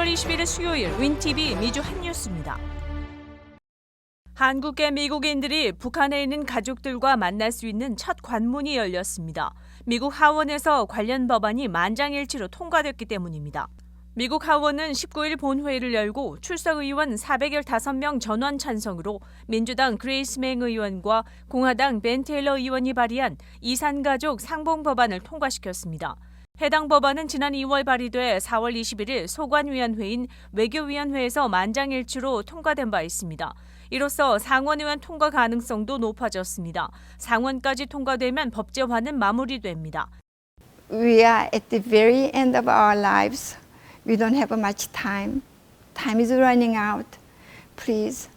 7월 21일 수요일 윈TV 미주 핫뉴스입니다. 한국계 미국인들이 북한에 있는 가족들과 만날 수 있는 첫 관문이 열렸습니다. 미국 하원에서 관련 법안이 만장일치로 통과됐기 때문입니다. 미국 하원은 19일 본회의를 열고 출석 의원 415명 전원 찬성으로 민주당 그레이스 맹 의원과 공화당 벤 테일러 의원이 발의한 이산가족 상봉 법안을 통과시켰습니다. 해당 법안은 지난 2월 발의돼 4월 21일 소관위원회인 외교위원회에서 만장일치로 통과된 바 있습니다. 이로써 상원의원 통과 가능성도 높아졌습니다. 상원까지 통과되면 법제화는 마무리됩니다. We are at the very end of our lives. We don't have much time. Time is running out. Please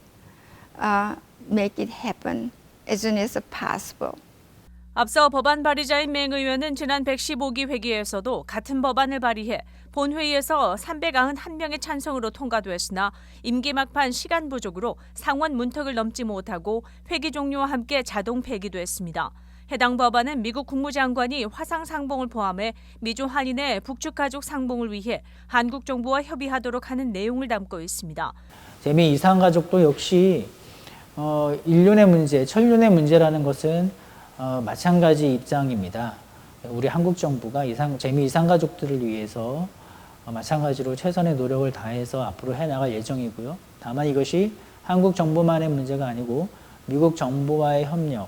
make it happen as soon as possible. 앞서 법안 발의자인 맹 의원은 지난 115기 회기에서도 같은 법안을 발의해 본회의에서 391명의 찬성으로 통과됐으나 임기 막판 시간 부족으로 상원 문턱을 넘지 못하고 회기 종료와 함께 자동 폐기됐습니다. 해당 법안은 미국 국무장관이 화상 상봉을 포함해 미주 한인의 북측 가족 상봉을 위해 한국 정부와 협의하도록 하는 내용을 담고 있습니다. 재미 이산가족도 역시 인륜의 문제, 천륜의 문제라는 것은 마찬가지 입장입니다. 우리 한국 정부가 재미 이산가족들을 위해서 마찬가지로 최선의 노력을 다해서 앞으로 해나갈 예정이고요. 다만 이것이 한국 정부만의 문제가 아니고 미국 정부와의 협력,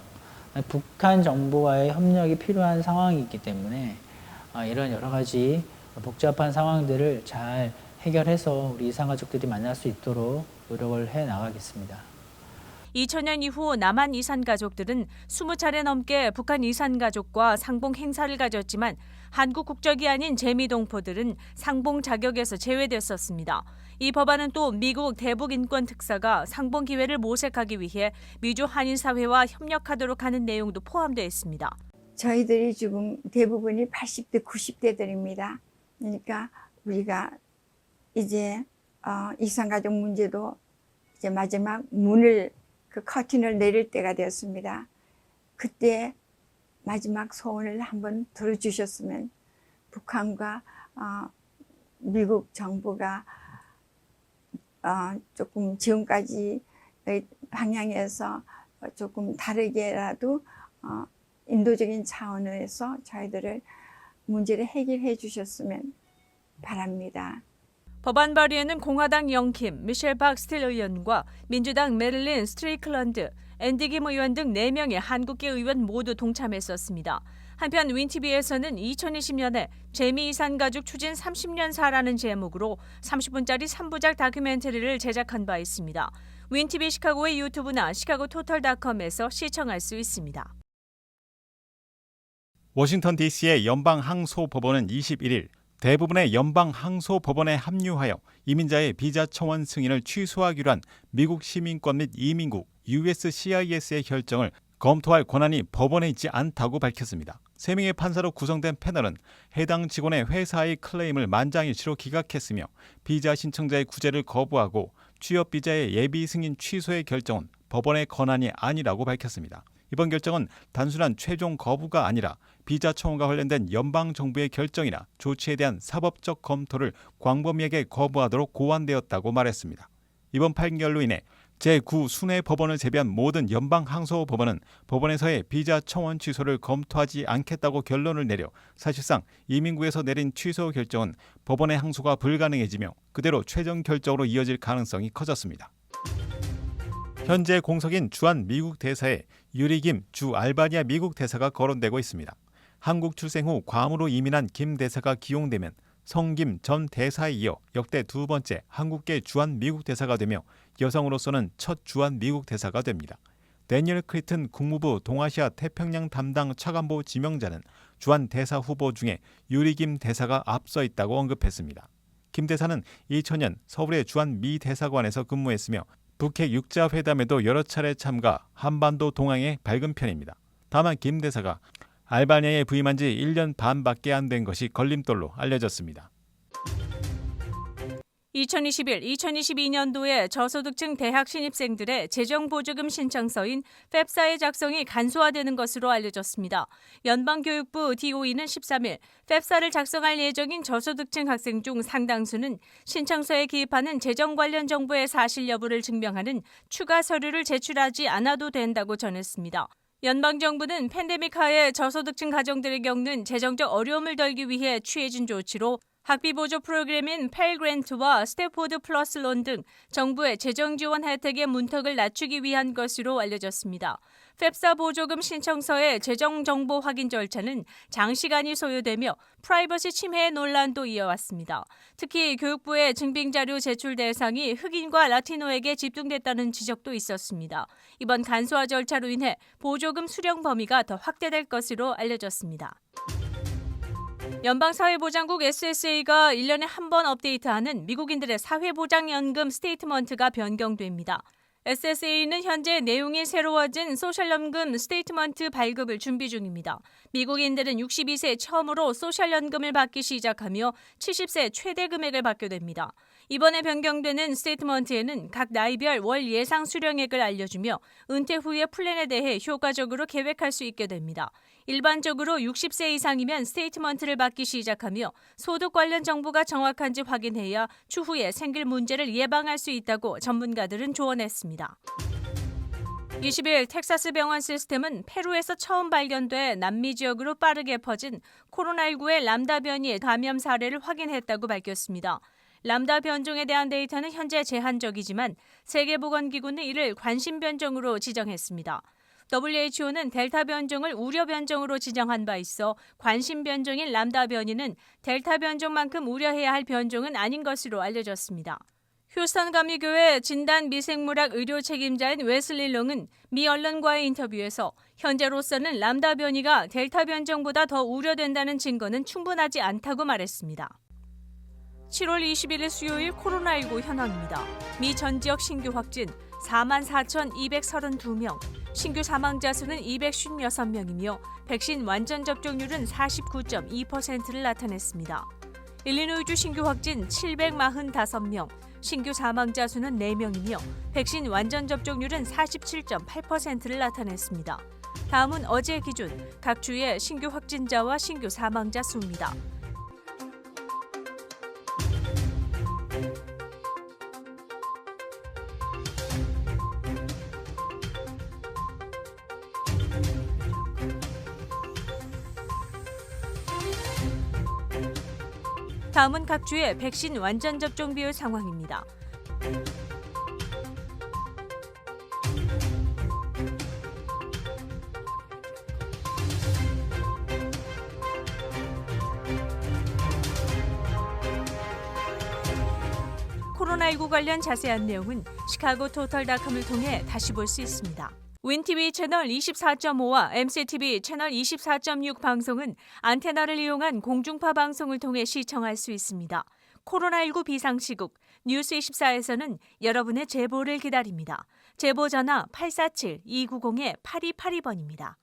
북한 정부와의 협력이 필요한 상황이기 때문에 이런 여러 가지 복잡한 상황들을 잘 해결해서 우리 이산가족들이 만날 수 있도록 노력을 해나가겠습니다. 2000년 이후 남한 이산 가족들은 20차례 넘게 북한 이산 가족과 상봉 행사를 가졌지만 한국 국적이 아닌 재미 동포들은 상봉 자격에서 제외됐었습니다. 이 법안은 또 미국 대북인권특사가 상봉 기회를 모색하기 위해 미주 한인사회와 협력하도록 하는 내용도 포함되어 있습니다. 저희들이 지금 대부분이 80대, 90대들입니다. 그러니까 우리가 이제 이산가족 문제도 이제 마지막 그 커튼을 내릴 때가 되었습니다. 그때 마지막 소원을 한번 들어주셨으면 북한과 미국 정부가 조금 지금까지의 방향에서 조금 다르게라도 인도적인 차원에서 저희들을 문제를 해결해 주셨으면 바랍니다. 법안 발의에는 공화당 영킴, 미셸 박스틸 의원과 민주당 메릴린 스트리클런드, 앤디 김 의원 등 4명의 한국계 의원 모두 동참했었습니다. 한편 윈TV에서는 2020년에 재미 이산 가족 추진 30년사라는 제목으로 30분짜리 3부작 다큐멘터리를 제작한 바 있습니다. 윈TV 시카고의 유튜브나 시카고토털닷컴에서 시청할 수 있습니다. 워싱턴 DC의 연방항소법원은 21일 대부분의 연방항소법원에 합류하여 이민자의 비자 청원 승인을 취소하기로 한 미국 시민권 및 이민국 USCIS의 결정을 검토할 권한이 법원에 있지 않다고 밝혔습니다. 3명의 판사로 구성된 패널은 해당 직원의 회사의 클레임을 만장일치로 기각했으며 비자 신청자의 구제를 거부하고 취업 비자의 예비 승인 취소의 결정은 법원의 권한이 아니라고 밝혔습니다. 이번 결정은 단순한 최종 거부가 아니라 비자 청원과 관련된 연방정부의 결정이나 조치에 대한 사법적 검토를 광범위하게 거부하도록 고안되었다고 말했습니다. 이번 판결로 인해 제9순회법원을 제외한 모든 연방항소법원은 법원에서의 비자 청원 취소를 검토하지 않겠다고 결론을 내려 사실상 이민국에서 내린 취소 결정은 법원의 항소가 불가능해지며 그대로 최종 결정으로 이어질 가능성이 커졌습니다. 현재 공석인 주한 미국 대사에 유리 김 주 알바니아 미국 대사가 거론되고 있습니다. 한국 출생 후 괌으로 이민한 김 대사가 기용되면 성김 전 대사에 이어 역대 2번째 한국계 주한 미국 대사가 되며 여성으로서는 첫 주한 미국 대사가 됩니다. 데니얼 크리튼 국무부 동아시아 태평양 담당 차관보 지명자는 주한 대사 후보 중에 유리 김 대사가 앞서 있다고 언급했습니다. 김 대사는 2000년 서울의 주한 미 대사관에서 근무했으며 북핵 6자 회담에도 여러 차례 참가, 한반도 동항에 밝은 편입니다. 다만 김 대사가 알바니아에 부임한 지 1년 반밖에 안 된 것이 걸림돌로 알려졌습니다. 2021-2022년도에 저소득층 대학 신입생들의 재정보조금 신청서인 팹사의 작성이 간소화되는 것으로 알려졌습니다. 연방교육부 DOE는 13일 팹사를 작성할 예정인 저소득층 학생 중 상당수는 신청서에 기입하는 재정 관련 정보의 사실 여부를 증명하는 추가 서류를 제출하지 않아도 된다고 전했습니다. 연방정부는 팬데믹 하에 저소득층 가정들이 겪는 재정적 어려움을 덜기 위해 취해진 조치로 학비 보조 프로그램인 펠그랜트와 스태포드 플러스 론 등 정부의 재정 지원 혜택의 문턱을 낮추기 위한 것으로 알려졌습니다. 팹사 보조금 신청서의 재정 정보 확인 절차는 장시간이 소요되며 프라이버시 침해 논란도 이어왔습니다. 특히 교육부의 증빙 자료 제출 대상이 흑인과 라티노에게 집중됐다는 지적도 있었습니다. 이번 간소화 절차로 인해 보조금 수령 범위가 더 확대될 것으로 알려졌습니다. 연방사회보장국 SSA가 1년에 한 번 업데이트하는 미국인들의 사회보장연금 스테이트먼트가 변경됩니다. SSA는 현재 내용이 새로워진 소셜연금 스테이트먼트 발급을 준비 중입니다. 미국인들은 62세 처음으로 소셜연금을 받기 시작하며 70세 최대 금액을 받게 됩니다. 이번에 변경되는 스테이트먼트에는 각 나이별 월 예상 수령액을 알려주며 은퇴 후의 플랜에 대해 효과적으로 계획할 수 있게 됩니다. 일반적으로 60세 이상이면 스테이트먼트를 받기 시작하며 소득 관련 정보가 정확한지 확인해야 추후에 생길 문제를 예방할 수 있다고 전문가들은 조언했습니다. 20일 텍사스 병원 시스템은 페루에서 처음 발견돼 남미 지역으로 빠르게 퍼진 코로나19의 람다 변이의 감염 사례를 확인했다고 밝혔습니다. 람다 변종에 대한 데이터는 현재 제한적이지만 세계보건기구는 이를 관심 변종으로 지정했습니다. WHO는 델타 변종을 우려 변종으로 지정한 바 있어 관심 변종인 람다 변이는 델타 변종만큼 우려해야 할 변종은 아닌 것으로 알려졌습니다. 휴스턴 감리교회 진단 미생물학 의료 책임자인 웨슬리 롱은 미 언론과의 인터뷰에서 현재로서는 람다 변이가 델타 변종보다 더 우려된다는 증거는 충분하지 않다고 말했습니다. 7월 21일 수요일 코로나19 현황입니다. 미 전 지역 신규 확진 44,232명, 신규 사망자 수는 256명이며 백신 완전 접종률은 49.2%를 나타냈습니다. 일리노이주 신규 확진 745명, 신규 사망자 수는 4명이며 백신 완전 접종률은 47.8%를 나타냈습니다. 다음은 어제 기준 각 주의 신규 확진자와 신규 사망자 수입니다. 다음은 각 주의 백신 완전 접종 비율 상황입니다. 코로나19 관련 자세한 내용은 시카고토털닷컴을 통해 다시 볼 수 있습니다. 윈TV 채널 24.5와 MCTV 채널 24.6 방송은 안테나를 이용한 공중파 방송을 통해 시청할 수 있습니다. 코로나19 비상시국 뉴스24에서는 여러분의 제보를 기다립니다. 제보 전화 847-290-8282번입니다.